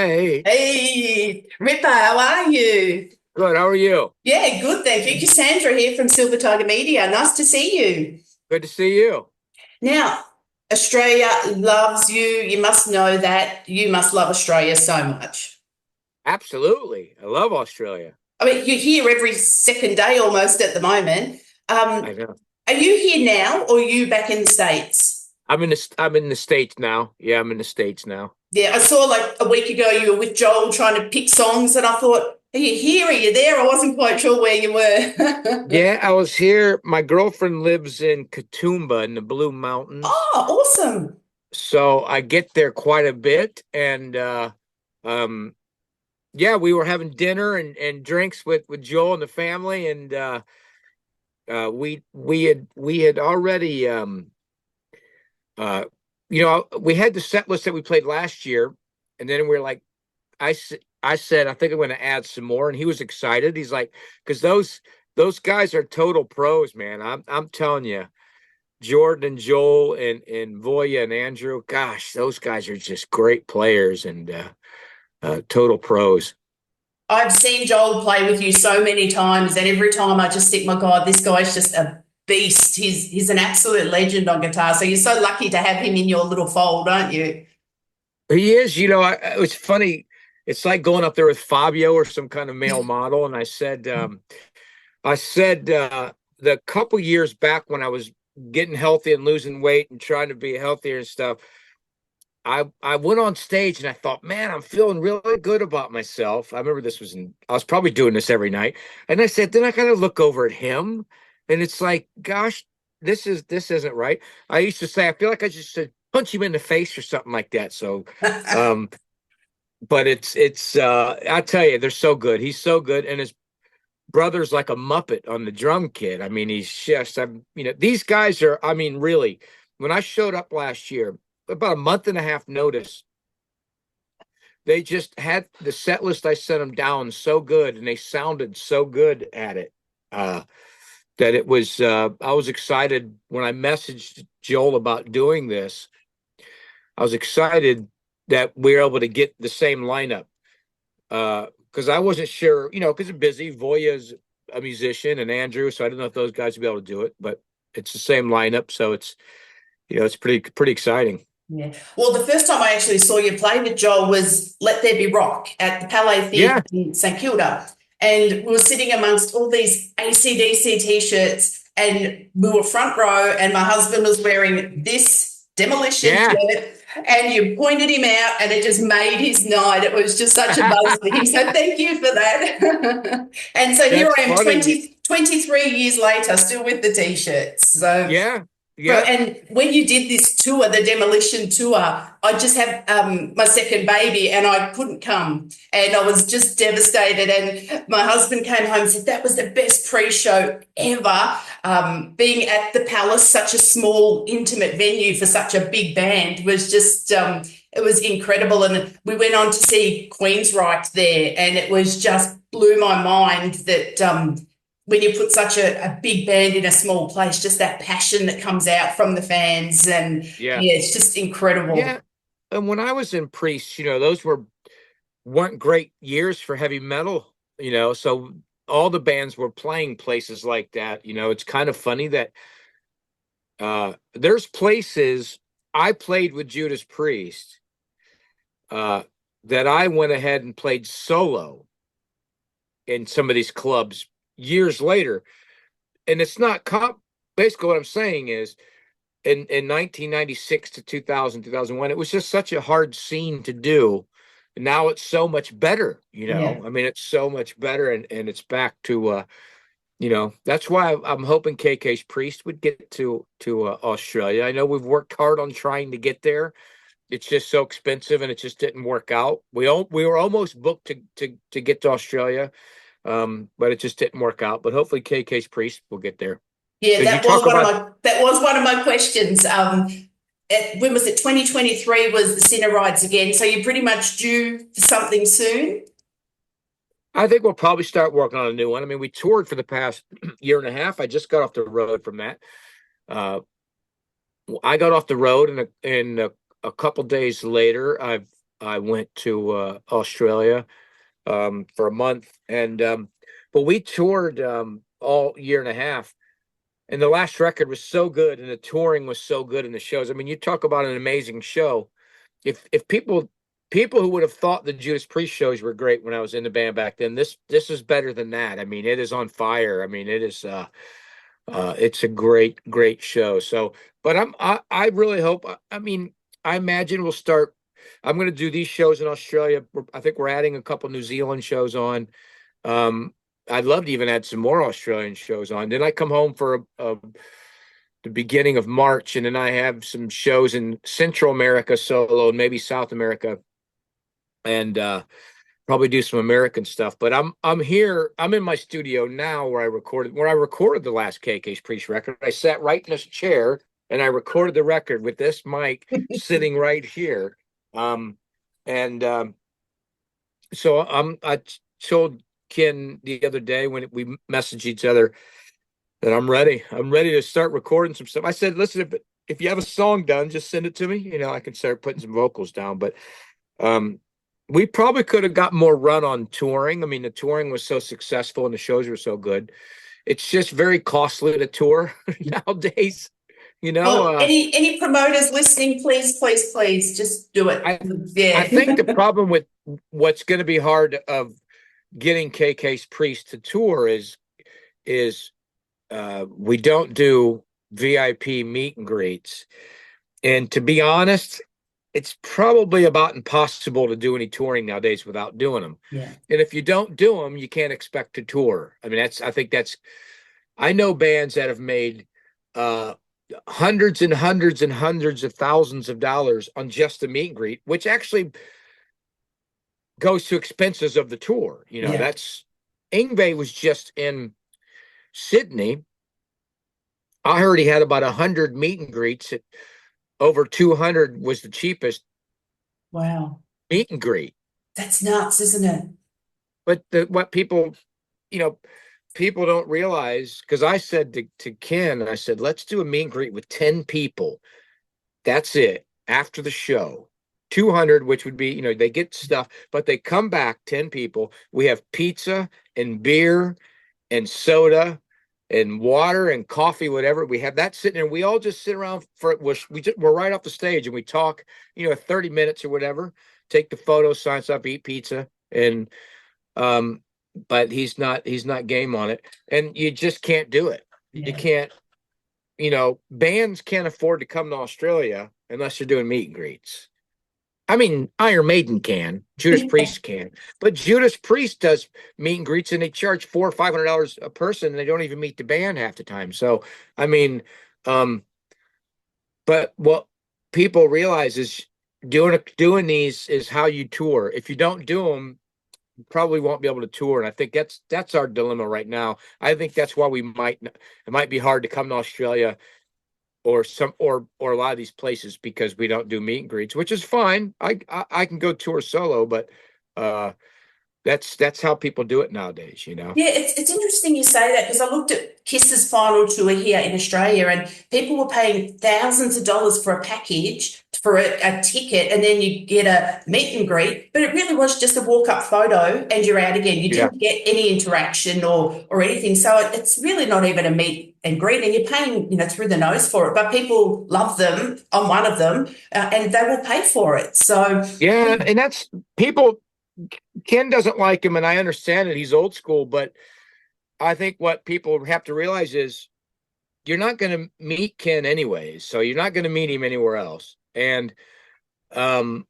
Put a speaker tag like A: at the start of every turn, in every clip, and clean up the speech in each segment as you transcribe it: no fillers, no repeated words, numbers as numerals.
A: Hey,
B: Hey, Ripper, how are you?
A: good. How are you?
B: Yeah, good, thank you. Cassandra here from Silver Tiger Media. Nice to see you.
A: Good to see you.
B: Now, Australia loves you. You must know that. You must love Australia so much.
A: Absolutely. I love Australia.
B: I mean, you're here every second day almost at the moment.
A: I
B: Um,
A: know.
B: are you here now or are you back in the States?
A: I'm in the States now. Yeah, I'm in the States now.
B: Yeah, I saw like a week ago you were with Joel trying to pick songs, and I thought, are you here? Are you there? I wasn't quite sure where you were.
A: Yeah, I was here. My girlfriend lives in Katoomba in the Blue Mountains.
B: Oh, awesome.
A: So I get there quite a bit. And um yeah, we were having dinner and drinks with Joel and the family, and we had already uh we had the set list that we played last year, and then we are like, I said, I think I'm going to add some more, and he was excited. He's like, because those guys are total pros, man. I'm telling you, Jordan and Joel and Voya and Andrew, gosh, those guys are just great players and total pros.
B: I've seen Joel play with you so many times, and every time I just think, my God, this guy's just a beast. He's an absolute legend on guitar. So you're so lucky to have him in your little fold, aren't you?
A: He is, it's funny. It's like going up there with Fabio or some kind of male model, and I said the couple years back when I was getting healthy and losing weight and trying to be healthier and stuff, I went on stage and I thought, man, I'm feeling really good about myself. I remember I was probably doing this every night. And I said, then I kind of look over at him and it's like, gosh, this isn't right. I used to say, I feel like I just should punch him in the face or something like that. So, um, but I tell you, they're so good. He's so good. And his brother's like a Muppet on the drum kit. I mean, these guys are, I mean, really, when I showed up last year, about a month and a half notice, they just had the set list I sent them down so good and they sounded so good at it. Uh, that it was I was excited when I messaged Joel about doing this. I was excited that we were able to get the same lineup. Because I wasn't sure, because I'm busy. Voya's a musician and Andrew, so I don't know if those guys would be able to do it, but it's the same lineup, so it's pretty exciting.
B: Yeah. Well, the first time I actually saw you play with Joel was Let There Be Rock at the Palais Theatre
A: Yeah,
B: in St Kilda. And we were sitting amongst all these AC/DC t-shirts, and we were front row, and my husband was wearing this Demolition
A: yeah.
B: shirt, and you pointed him out, and it just made his night. It was just such a buzz for him. So thank you for that. And so here
A: That's
B: I am
A: funny.
B: 23 years later, still with the t-shirts. So
A: Yeah,
B: Bro,
A: yeah.
B: and when you did this tour, the demolition tour, I just had my second baby and I couldn't come. And I was just devastated. And my husband came home and said, that was the best pre show ever. Being at the Palace, such a small, intimate venue for such a big band, was just, it was incredible. And we went on to see Queensryche there, and it was just blew my mind that. When you put such a big band in a small place, just that passion that comes out from the fans. And
A: Yeah.
B: yeah, it's just incredible.
A: Yeah. And when I was in Priest, those weren't great years for heavy metal, so all the bands were playing places like that. It's kind of funny that there's places I played with Judas Priest uh that I went ahead and played solo in some of these clubs years later. And it's not basically what I'm saying is in 1996 to 2000, 2001, it was just such a hard scene to do. Now it's so much better,
B: Yeah.
A: I mean, it's so much better, and it's back to that's why I'm hoping KK's Priest would get to Australia. I know we've worked hard on trying to get there. It's just so expensive, and it just didn't work out. We were almost booked to get to Australia, but it just didn't work out. But hopefully KK's Priest will get there.
B: Yeah,
A: Did you talk about?
B: that was one of my questions. When was it? 2023 was the Cinna Rides again. So you're pretty much due for something soon.
A: I think we'll probably start working on a new one. I mean, we toured for the past year and a half. I just got off the road from that. Uh, I got off the road, and a couple days later, I've I went to Australia for a month, and but we toured all year and a half. And the last record was so good, and the touring was so good, and the shows. I mean, you talk about an amazing show. If people who would have thought the Judas Priest shows were great when I was in the band back then, this is better than that. I mean, it is on fire. I mean, it's a great show. So, but I really hope. I mean, I imagine we'll start. I'm going to do these shows in Australia. I think we're adding a couple New Zealand shows on. Um, I'd love to even add some more Australian shows on. Then I come home for the beginning of March, and then I have some shows in Central America solo and maybe South America, and probably do some American stuff. But I'm here. I'm in my studio now where I recorded the last KK's Priest record. I sat right in this chair and I recorded the record with this mic sitting right here. And so I told Ken the other day when we messaged each other that I'm ready. I'm ready to start recording some stuff. I said, listen, if you have a song done, just send it to me. You know, I can start putting some vocals down. But we probably could have got more run on touring. I mean, the touring was so successful and the shows were so good. It's just very costly to tour nowadays. You know,
B: Well, any promoters listening, please, just do it.
A: I think the
B: Yeah.
A: problem with what's going to be hard of getting KK's Priest to tour is we don't do VIP meet and greets. And to be honest, it's probably about impossible to do any touring nowadays without doing them.
B: Yeah.
A: And if you don't do them, you can't expect to tour. I mean, I know bands that have made uh, hundreds and hundreds and hundreds of thousands of dollars on just a meet and greet, which actually goes to expenses of the tour. You know,
B: Yeah.
A: that's Ingve was just in Sydney. I heard he had about 100 meet and greets. At over 200 was the cheapest
B: Wow.
A: meet and greet.
B: That's nuts, isn't it?
A: But what people, you know, people don't realize, because I said to Ken, I said, let's do a meet and greet with 10 people. That's it. After the show, 200, which would be, you know, they get stuff, but they come back 10 people. We have pizza and beer and soda and water and coffee, whatever. We have that sitting there. We all just sit around we're right off the stage and we talk, you know, 30 minutes or whatever, take the photo, sign stuff, eat pizza. And but he's not game on it. And you just can't do it. You
B: Yeah.
A: can't, you know, bands can't afford to come to Australia unless you're doing meet and greets. I mean, Iron Maiden can, Judas Priest can, but Judas Priest does meet and greets and they charge $400 or $500 a person, and they don't even meet the band half the time. So, I mean, but what people realize is doing these is how you tour. If you don't do them, you probably won't be able to tour. And I think that's our dilemma right now. I think that's why it might be hard to come to Australia or a lot of these places because we don't do meet and greets, which is fine. I can go tour solo, but that's how people do it nowadays, you know.
B: Yeah, it's interesting you say that because I looked at Kiss's final tour here in Australia and people were paying thousands of dollars for a package, for a ticket, and then you get a meet and greet. But it really was just a walk-up photo and you're out again. You
A: Yeah.
B: didn't get any interaction or anything. So it's really not even a meet and greet, and you're paying, you know, through the nose for it. But people love them. I'm one of them, and they will pay for it. So
A: Yeah, and that's people. Ken doesn't like him, and I understand it. He's old school, but I think what people have to realize is you're not going to meet Ken anyways, so you're not going to meet him anywhere else. And um,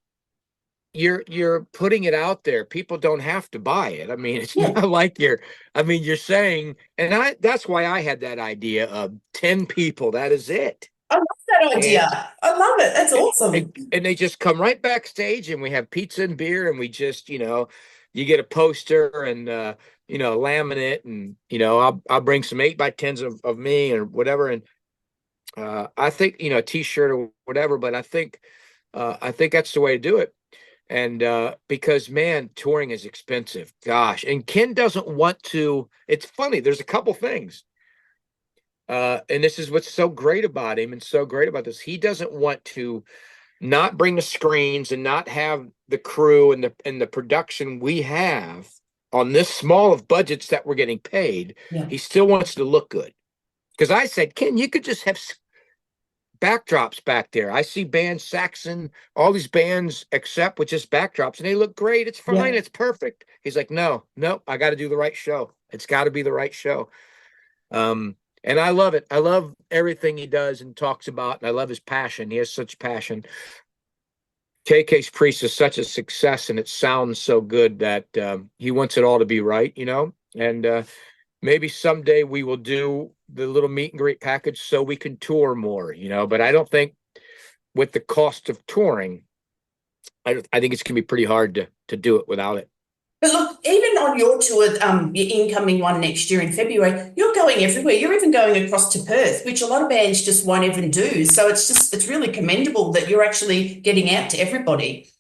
A: you're putting it out there. People don't have to buy it. I mean, it's
B: yeah,
A: not like you're saying, and that's why I had that idea of 10 people. That is it.
B: I love that
A: And
B: idea. I love it. That's awesome.
A: and they just come right backstage and we have pizza and beer and we just, you know, you get a poster and you know, laminate, and you know, I'll bring some 8x10s of me or whatever. And I think, you know, a t-shirt or whatever, but I think that's the way to do it. And because man, touring is expensive. Gosh. And Ken doesn't want to. It's funny, there's a couple things. And this is what's so great about him and so great about this. He doesn't want to not bring the screens and not have the crew and the production we have on this small of budgets that we're getting paid.
B: Yeah.
A: He still wants to look good. Because I said, Ken, you could just have backdrops back there. I see bands, Saxon, all these bands except with just backdrops, and they look great. It's fine.
B: Yeah.
A: It's perfect. He's like, no, no, I got to do the right show. It's got to be the right show. And I love it. I love everything he does and talks about, and I love his passion. He has such passion. KK's Priest is such a success, and it sounds so good that he wants it all to be right, you know. And maybe someday we will do the little meet and greet package so we can tour more, you know. But I don't think with the cost of touring, I think it's gonna be pretty hard to do it without it.
B: But look, even on your tour, your incoming one next year in February, you're going everywhere. You're even going across to Perth, which a lot of bands just won't even do. So it's really commendable that you're actually getting out to everybody.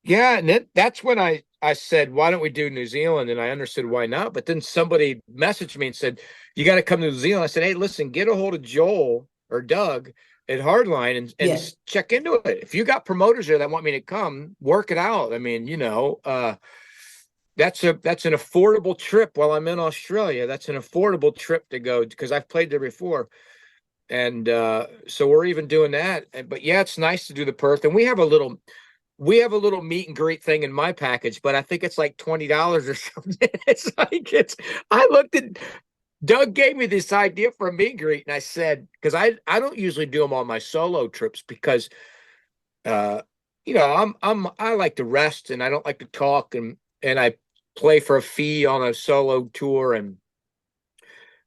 A: Yeah, and that's when I said, why don't we do New Zealand? And I understood why not. But then somebody messaged me and said, you got to come to New Zealand. I said, hey, listen, get a hold of Joel or Doug at Hardline
B: Yeah.
A: and check into it. If you got promoters there that want me to come, work it out. I mean, you know, that's an affordable trip while I'm in Australia. That's an affordable trip to go because I've played there before. And so we're even doing that. But yeah, it's nice to do the Perth. And we have a little meet and greet thing in my package, but I think it's like $20 or something. I looked at Doug gave me this idea for a meet and greet, and I said, because I don't usually do them on my solo trips because uh I like to rest and I don't like to talk and I play for a fee on a solo tour and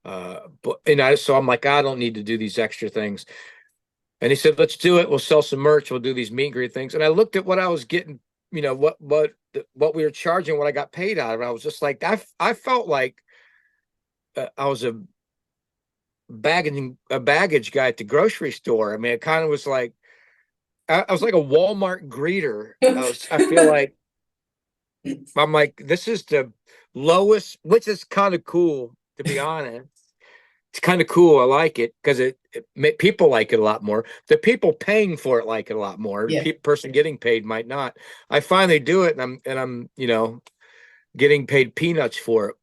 A: but so I'm like, I don't need to do these extra things. And he said, let's do it. We'll sell some merch. We'll do these meet and greet things. And I looked at what I was getting, you know, what we were charging, what I got paid out of it. I was just like, I felt like I was a baggage guy at the grocery store. I mean, it kind of was like, I was like a Walmart greeter. I feel like, I'm like, this is the lowest, which is kind of cool, to be honest. It's kind of cool. I like it because people like it a lot more. The people paying for it like it a lot more. The
B: Yeah.
A: person getting paid might not. I finally do it, and I'm getting paid peanuts for it.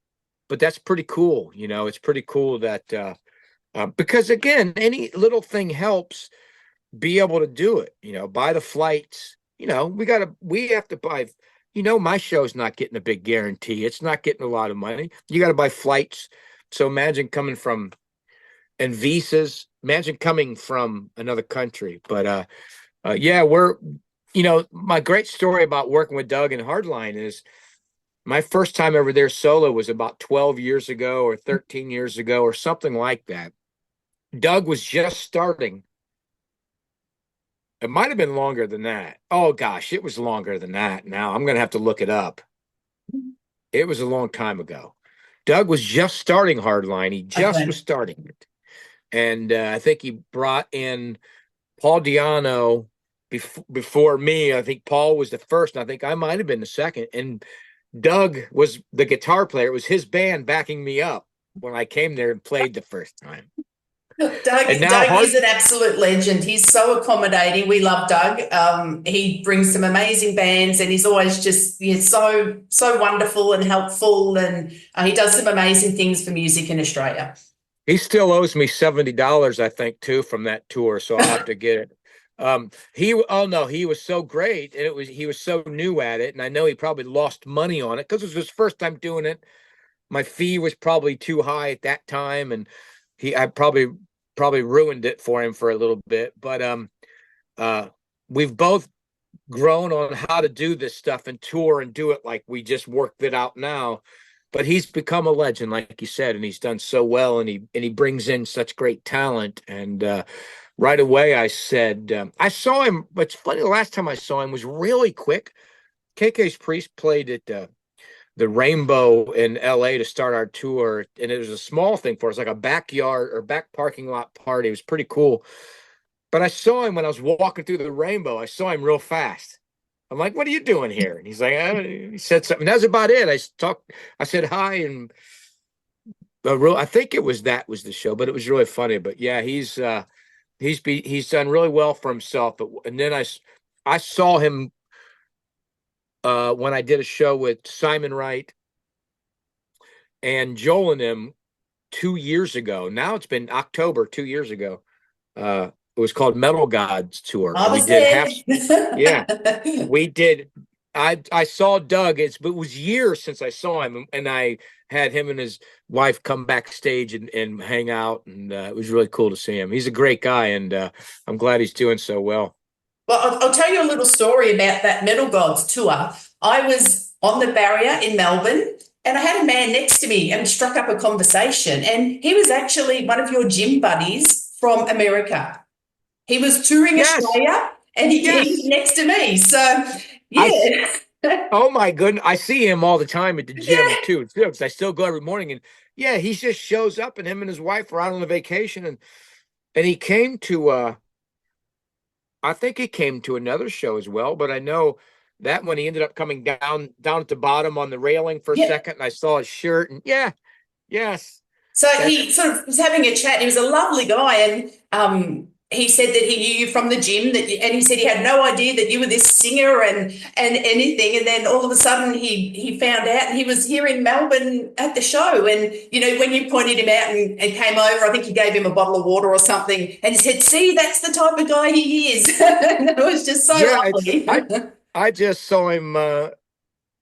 A: But that's pretty cool. You know, it's pretty cool that because again, any little thing helps be able to do it. You know, buy the flights. You know, we have to buy. You know, my show's not getting a big guarantee. It's not getting a lot of money. You got to buy flights. So imagine coming from and visas. Imagine coming from another country. But yeah, my great story about working with Doug and Hardline is my first time ever there solo was about 12 years ago or 13 years ago or something like that. Doug was just starting. It might have been longer than that. Oh gosh, it was longer than that. Now I'm gonna have to look it up. It was a long time ago. Doug was just starting Hardline. He just was
B: Okay.
A: starting it. And I think he brought in Paul Diano before me. I think Paul was the first, and I think I might have been the second. And Doug was the guitar player. It was his band backing me up when I came there and played the first time.
B: Look,
A: And now
B: Doug is
A: Hard,
B: an absolute legend. He's so accommodating. We love Doug. He brings some amazing bands, and he's always just so wonderful and helpful. And he does some amazing things for music in Australia.
A: he still owes me $70, I think, too, from that tour. So I'll have to get it. Oh no, he was so great, and he was so new at it, and I know he probably lost money on it because it was his first time doing it. My fee was probably too high at that time, and I probably ruined it for him for a little bit. But uh, we've both grown on how to do this stuff and tour and do it like we just worked it out now. But he's become a legend, like you said, and he's done so well, and he brings in such great talent. And right away, I said I saw him. It's funny. The last time I saw him was really quick. KK's Priest played at the Rainbow in LA to start our tour. And it was a small thing for us, like a backyard or back parking lot party. It was pretty cool. But I saw him when I was walking through the Rainbow. I saw him real fast. I'm like, what are you doing here? And he's like, he said something. That's about it. I said hi. And I think that was the show, but it was really funny. But yeah, he's done really well for himself. But and then I saw him when I did a show with Simon Wright and Joel and him 2 years ago. Now it's been October 2 years ago. It was called Metal Gods Tour,
B: I
A: and we
B: was
A: did half. Yeah,
B: there.
A: we did. I saw Doug. It was years since I saw him, and I had him and his wife come backstage and hang out, and it was really cool to see him. He's a great guy, and I'm glad he's doing so well.
B: Well, I'll tell you a little story about that Metal Gods tour. I was on the barrier in Melbourne and I had a man next to me and struck up a conversation. And he was actually one of your gym buddies from America. He was touring
A: Yes,
B: Australia and he was
A: yes.
B: next to me. So,
A: I
B: yeah.
A: Oh my goodness, I see him all the time at the gym
B: Yeah.
A: too. Because I still go every morning, and yeah, he just shows up, and him and his wife are out on a vacation, and he came to I think he came to another show as well, but I know that when he ended up coming down at the bottom on the railing for a
B: Yeah.
A: second, and I saw his shirt, and yeah, yes,
B: So
A: that's
B: he sort of was having a chat. He was a lovely guy, and he said that he knew you from the gym. And he said he had no idea that you were this singer and anything. And then all of a sudden, he found out, and he was here in Melbourne at the show. And when you pointed him out and came over, I think you gave him a bottle of water or something, and he said, "See, that's the type of guy he is." And it was just so
A: yeah.
B: lovely.
A: I just saw him.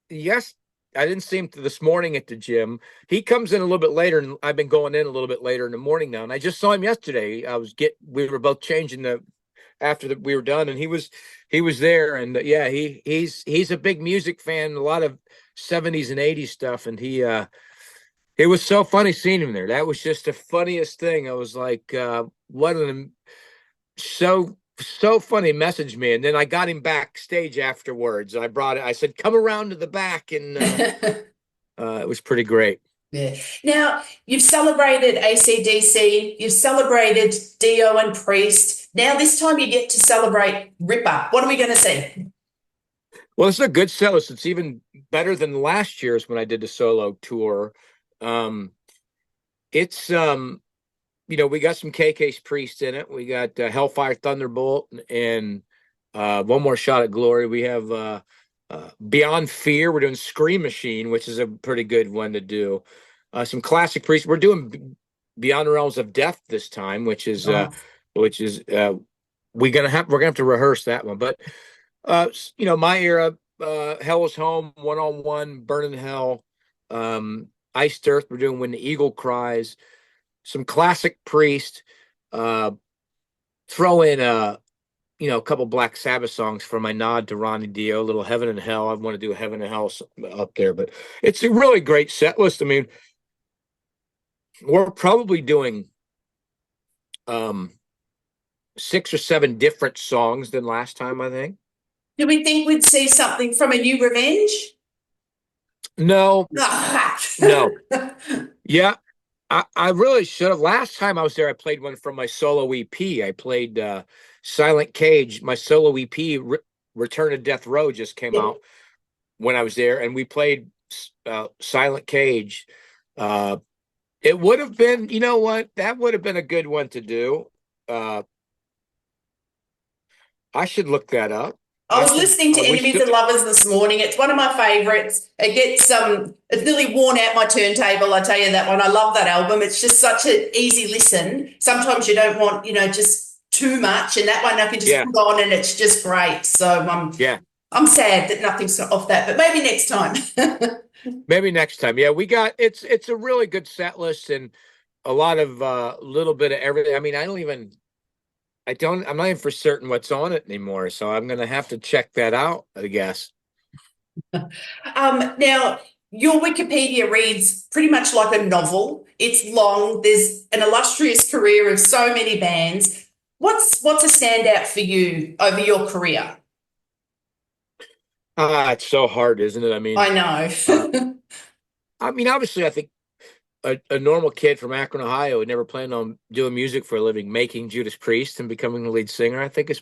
A: Yes, I didn't see him this morning at the gym. He comes in a little bit later, and I've been going in a little bit later in the morning now. And I just saw him yesterday. We were both changing we were done, and he was there. And yeah, he's a big music fan, a lot of 70s and 80s stuff. And it was so funny seeing him there. That was just the funniest thing. I was like, what an so funny. Messaged me, and then I got him backstage afterwards. I said, come around to the back, and it was pretty great.
B: Yeah. Now, you've celebrated AC/DC, you've celebrated Dio and Priest. Now, this time you get to celebrate Ripper. What are we going to see?
A: Well, it's a good solo. It's even better than last year's when I did the solo tour. Um, it's we got some KK's Priest in it. We got Hellfire Thunderbolt and One More Shot at Glory. We have Beyond Fear. We're doing Scream Machine, which is a pretty good one to do. Some classic Priest. We're doing Beyond the Realms of Death this time,
B: Nice.
A: we're gonna have to rehearse that one. But my era, Hell is Home, One on One, Burning Hell, Iced Earth. We're doing When the Eagle Cries, some classic Priest. Uh, Throw in a couple Black Sabbath songs for my nod to Ronnie Dio, a little Heaven and Hell. I want to do Heaven and Hell up there, but it's a really great set list. I mean, we're probably doing um 6 or 7 different songs than last time, I think.
B: Do we think we'd see something from a new Revenge?
A: No,
B: Ah.
A: no. Yeah, I really should have. Last time I was there, I played one from my solo EP. I played Silent Cage. My solo EP, Return to Death Row, just came
B: Yeah.
A: out when I was there, and we played Silent Cage. Uh, it would have been, you know what? That would have been a good one to do. Uh, I should look that up.
B: I was listening to
A: We
B: Enemies
A: should.
B: and Lovers this morning. It's one of my favorites. It gets it's nearly worn out my turntable, I tell you that one. I love that album. It's just such an easy listen. Sometimes you don't want, just too much, and that one I can just
A: Yeah,
B: put on and it's just great. So
A: yeah.
B: I'm sad that nothing's off that, but maybe next time.
A: Maybe next time. Yeah, we got it's a really good set list and a lot of little bit of everything. I mean, I'm not even for certain what's on it anymore, so I'm gonna have to check that out, I guess.
B: Now, your Wikipedia reads pretty much like a novel. It's long. There's an illustrious career of so many bands. What's a standout for you over your career?
A: It's so hard, isn't it?
B: I
A: Uh,
B: know.
A: obviously, I think a normal kid from Akron, Ohio, would never plan on doing music for a living, making Judas Priest and becoming the lead singer. I think it's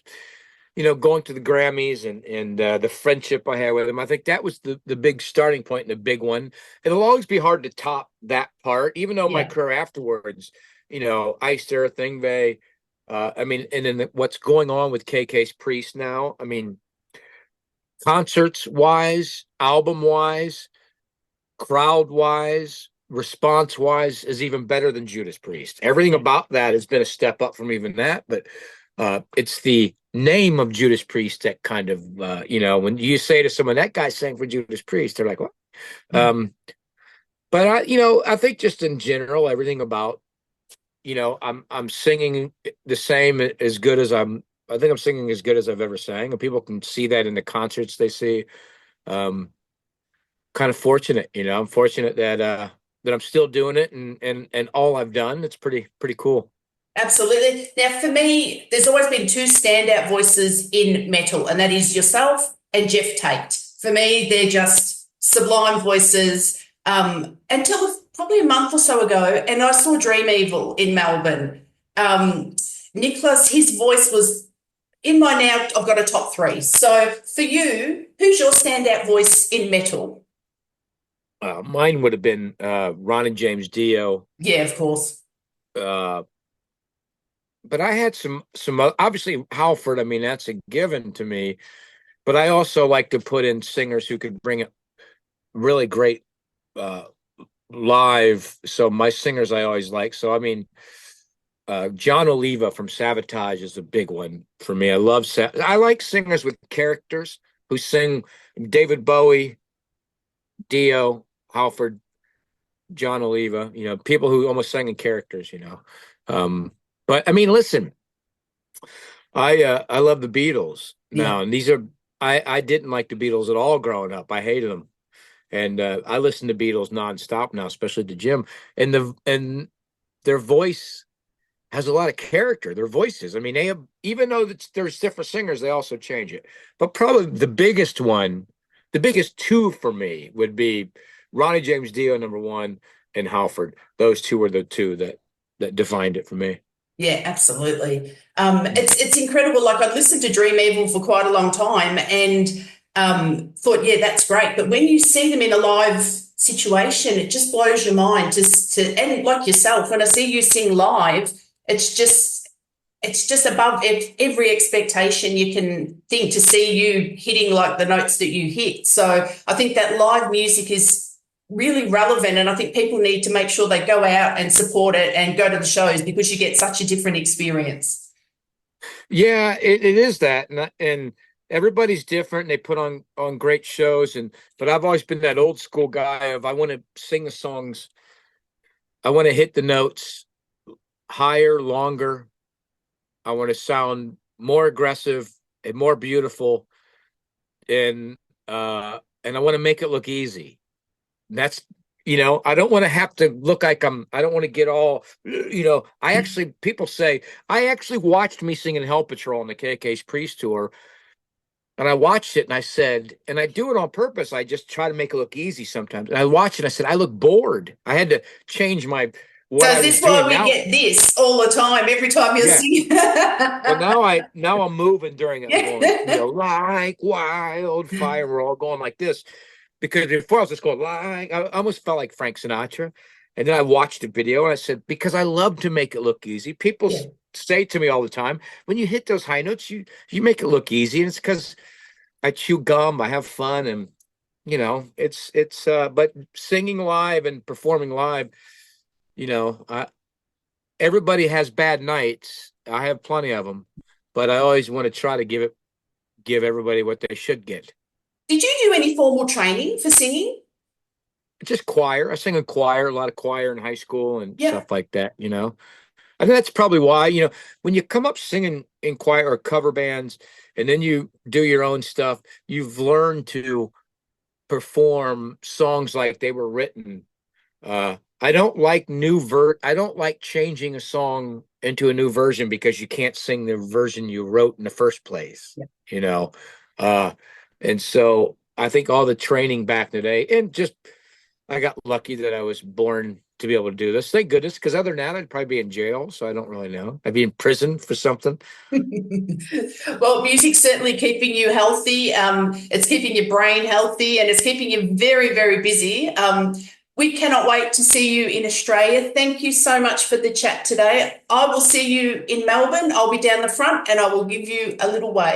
A: going to the Grammys and the friendship I had with him. I think that was the big starting point and the big one. It'll always be hard to top that part, even though my
B: Yeah.
A: career afterwards, Iced Earth, Ingve, I mean, and then what's going on with KK's Priest now? I mean, concerts wise, album wise, crowd wise, response wise is even better than Judas Priest. Everything about that has been a step up from even that, but it's the name of Judas Priest that kind of when you say to someone that guy sang for Judas Priest, they're like, what? Um, but I think just in general, everything about I'm singing the same as good as I think I'm singing as good as I've ever sang, and people can see that in the concerts they see. Um, Kind of fortunate, I'm fortunate that I'm still doing it and all I've done. It's pretty cool.
B: Absolutely. Now, for me, there's always been two standout voices in metal, and that is yourself and Jeff Tate. For me, they're just sublime voices. Until probably a month or so ago, and I saw Dream Evil in Melbourne. Nicholas, his voice was in my now. I've got a top three. So for you, who's your standout voice in metal?
A: Mine would have been Ron and James Dio.
B: Yeah, of course.
A: Uh, but I had some obviously Halford. I mean, that's a given to me. But I also like to put in singers who could bring it really great uh, live. So my singers I always like. So I mean, John Oliva from Sabotage is a big one for me. I like singers with characters who sing. David Bowie, Dio, Halford, John Oliva. People who almost sang in characters. Um, but I mean, listen, I love the Beatles
B: Yeah.
A: now, and these are I didn't like the Beatles at all growing up. I hated them, and I listen to Beatles nonstop now, especially to Jim, and their voice has a lot of character. Their voices, I mean, they have, even though there's different singers, they also change it. But probably the biggest two for me would be Ronnie James Dio number one and Halford. Those two were the two that defined it for me.
B: Yeah, absolutely. It's incredible. Like I listened to Dream Evil for quite a long time and thought, yeah, that's great. But when you see them in a live situation, it just blows your mind. Just to and like yourself, when I see you sing live, it's just above every expectation you can think to see you hitting like the notes that you hit. So I think that live music is really relevant. And I think people need to make sure they go out and support it and go to the shows because you get such a different experience.
A: Yeah, it is that, and everybody's different. And they put on great shows, but I've always been that old school guy of I want to sing the songs, I want to hit the notes higher, longer. I want to sound more aggressive and more beautiful, and and I want to make it look easy. That's I don't want to have to look like I don't want to get all I actually people say I actually watched me singing Hell Patrol on the KK's Priest tour, and I watched it and I said, and I do it on purpose. I just try to make it look easy sometimes. And I watched it and I said, I look bored. I had to change my
B: So
A: what
B: is
A: I was
B: this why
A: doing
B: we
A: now.
B: get this all the time, every time you're
A: Yeah.
B: singing?
A: Well, now I'm moving during it. I'm going,
B: Yeah.
A: like wildfire. We're all going like this because before I was just going like I almost felt like Frank Sinatra. And then I watched the video and I said, because I love to make it look easy. People
B: Yeah.
A: say to me all the time, when you hit those high notes, you make it look easy. And it's because I chew gum, I have fun, and it's but singing live and performing live, I everybody has bad nights. I have plenty of them, but I always want to try to give everybody what they should get.
B: Did you do any formal training for singing?
A: Just choir. I sang in choir, a lot of choir in high school and
B: Yeah.
A: stuff like that. I think that's probably why, when you come up singing in choir or cover bands and then you do your own stuff, you've learned to perform songs like they were written. I don't like changing a song into a new version because you can't sing the version you wrote in the first place,
B: Yeah.
A: you know. Uh and so I think all the training back in the day, and just I got lucky that I was born to be able to do this. Thank goodness, because other than that, I'd probably be in jail. So I don't really know. I'd be in prison for something.
B: Well, music's certainly keeping you healthy. It's keeping your brain healthy and it's keeping you very, very busy. We cannot wait to see you in Australia. Thank you so much for the chat today. I will see you in Melbourne. I'll be down the front and I will give you a little wave.